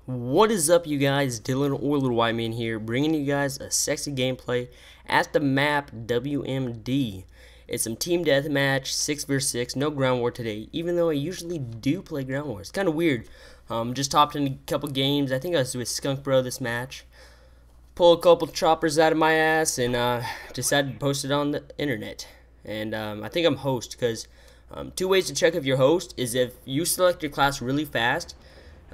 What is up, you guys? Dylan Oiler Whiteman here, bringing you guys a sexy gameplay at the map WMD. It's some team deathmatch, 6 vs 6, no ground war today, even though I usually do play ground war. It's kind of weird. Just hopped in a couple games. I think I was with Skunk Bro this match. Pull a couple choppers out of my ass and decided to post it on the internet. And I think I'm host because two ways to check if you're host is if you select your class really fast.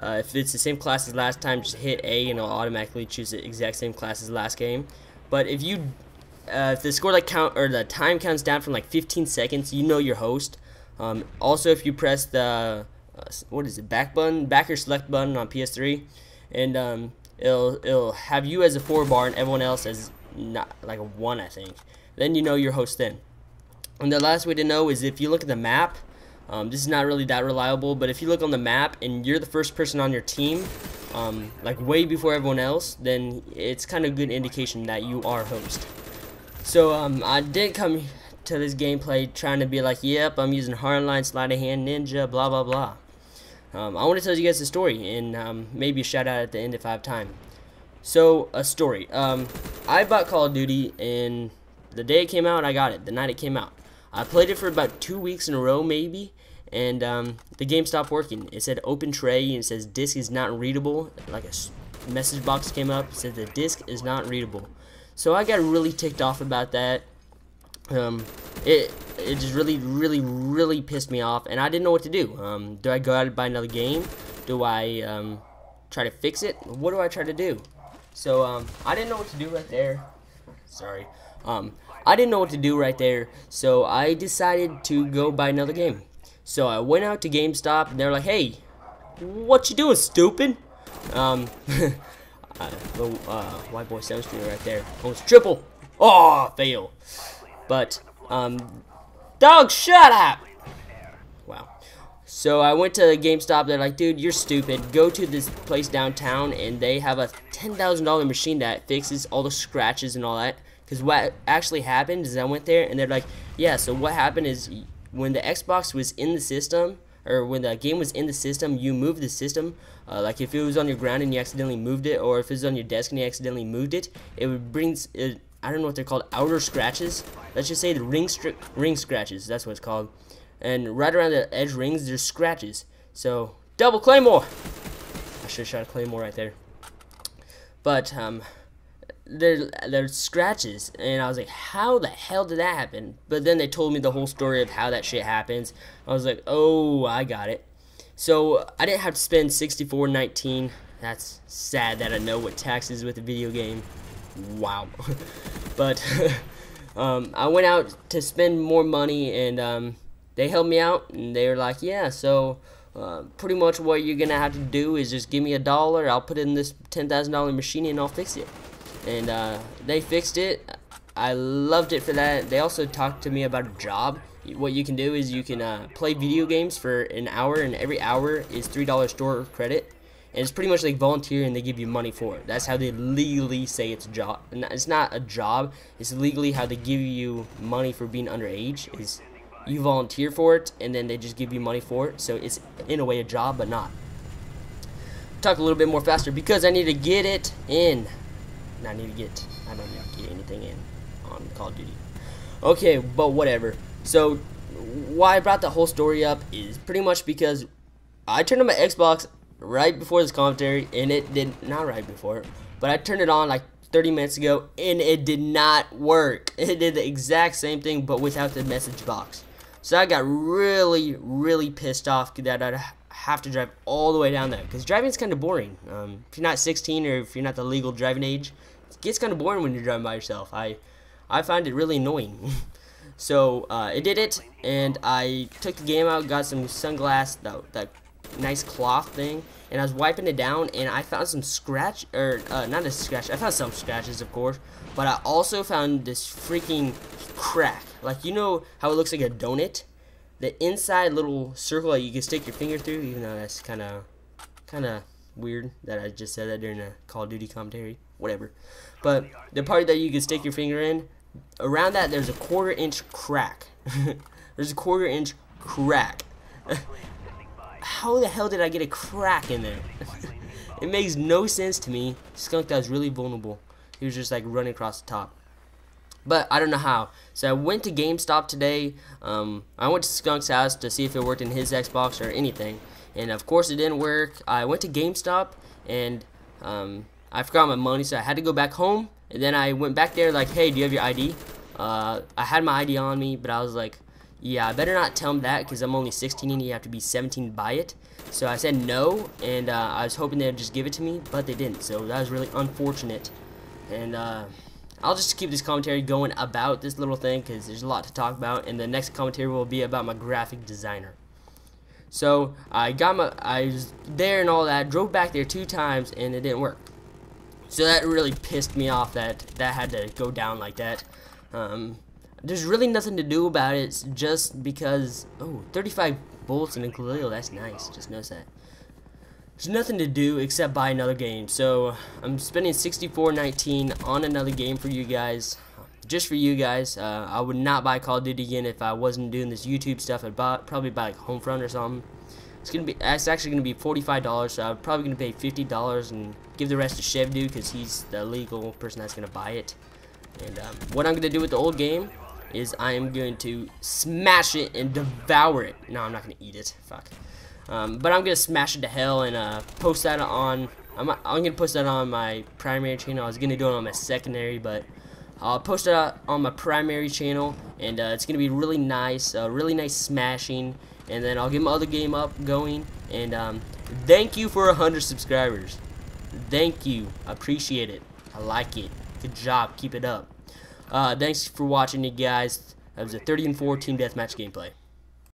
If it's the same class as last time, just hit A and it'll automatically choose the exact same class as last game. But if you, if the score count or the time counts down from like 15 seconds, you know your host. Also, if you press the what is it, back or select button on PS3, and it'll have you as a 4-bar and everyone else as not like a 1, I think. Then you know your host then. And the last way to know is if you look at the map. This is not really that reliable, but if you look on the map and you're the first person on your team, like way before everyone else, then it's kind of a good indication that you are host. So I didn't come to this gameplay trying to be like, yep, I'm using hardline, sleight of hand, ninja, blah blah blah. I want to tell you guys a story and maybe a shout out at the end if I have time. So a story. I bought Call of Duty, and the day it came out, I got it. The night it came out. I played it for about 2 weeks in a row, maybe, and the game stopped working. It said open tray, and it says disk is not readable. Like a message box came up, it said the disk is not readable. So I got really ticked off about that. It just really pissed me off, and I didn't know what to do. Do I go out and buy another game? Do I try to fix it? What do I try to do? So I didn't know what to do right there. Sorry. I didn't know what to do right there, so I decided to go buy another game. So I went out to GameStop, and they're like, "Hey, what you doing, stupid?" White boy 7 streamer right there. Almost triple. Oh, fail. But dog, shut up. Wow. So I went to GameStop. They're like, "Dude, you're stupid. Go to this place downtown, and they have a $10,000 machine that fixes all the scratches and all that." Because what actually happened is I went there and they're like, yeah, so what happened is when the Xbox was in the system, or when the game was in the system, you moved the system. Like if it was on your ground and you accidentally moved it, or if it was on your desk and you accidentally moved it, it would bring, I don't know what they're called, outer scratches. Let's just say the ring scratches, that's what it's called. And right around the edge rings, there's scratches. So, double claymore! I should have shot a claymore right there. But, there's scratches, and I was like, how the hell did that happen? But then they told me the whole story of how that shit happens. I was like, oh, I got it. So I didn't have to spend $64.19. That's sad that I know what tax is with a video game. Wow. But I went out to spend more money, and they helped me out, and they were like, yeah, so pretty much what you're gonna have to do is just give me $1. I'll put it in this $10,000 machine and I'll fix it. And they fixed it. I loved it for that. They also talked to me about a job. What you can do is you can play video games for an hour, and every hour is $3 store credit. And it's pretty much like volunteer, and they give you money for it. That's how they legally say it's a job. It's not a job. It's legally how they give you money for being underage. Is you volunteer for it, and then they just give you money for it. So it's in a way a job, but not. Talk a little bit more faster because I need to get it in. I don't need to get anything in on Call of Duty. Okay, but whatever. So why I brought the whole story up is pretty much because I turned on my Xbox right before this commentary, and it did not right before, but I turned it on like 30 minutes ago, and it did not work. It did the exact same thing, but without the message box. So I got really pissed off that I'd have to drive all the way down there, because driving is kind of boring. If you're not 16 or if you're not the legal driving age, it gets kind of boring when you're driving by yourself. I find it really annoying. So it did it, and I took the game out, got some sunglasses, that nice cloth thing, and I was wiping it down, and I found some scratch, or not a scratch, I found some scratches, of course, but I also found this freaking crack. Like, you know how it looks like a donut? The inside little circle that you can stick your finger through, even though that's kind of weird that I just said that during a Call of Duty commentary. Whatever. But the part that you can stick your finger in, around that there's a 1/4 inch crack. There's a 1/4 inch crack. How the hell did I get a crack in there? It makes no sense to me. Skunk that was really vulnerable. He was just like running across the top. But I don't know how. So I went to GameStop today. I went to Skunk's house to see if it worked in his Xbox or anything. And of course it didn't work. I went to GameStop and I forgot my money, so I had to go back home. And then I went back there like, hey, do you have your ID? I had my ID on me, but I was like, yeah, I better not tell him that because I'm only 16 and you have to be 17 to buy it. So I said no, and I was hoping they'd just give it to me, but they didn't. So that was really unfortunate. And I'll just keep this commentary going about this little thing because there's a lot to talk about, and the next commentary will be about my graphic designer. So I was there and all that, drove back there 2 times, and it didn't work. So that really pissed me off that that had to go down like that. There's really nothing to do about it, just because, oh, 35 bullets and a Galil, that's nice, just notice that. There's nothing to do except buy another game, so I'm spending $64.19 on another game for you guys, just for you guys. I would not buy Call of Duty again if I wasn't doing this YouTube stuff. I'd probably buy like Homefront or something. It's actually gonna be $45, so I'm probably gonna pay $50 and give the rest to Chev Dude because he's the legal person that's gonna buy it. And what I'm gonna do with the old game is I am going to smash it and devour it. No, I'm not gonna eat it. Fuck. But I'm gonna smash it to hell and post that on. I'm gonna post that on my primary channel. I was gonna do it on my secondary, but I'll post it on my primary channel, and it's gonna be really nice smashing. And then I'll get my other game up going. And thank you for 100 subscribers. Thank you. I appreciate it. I like it. Good job. Keep it up. Thanks for watching, you guys. That was a 30-4 team deathmatch gameplay.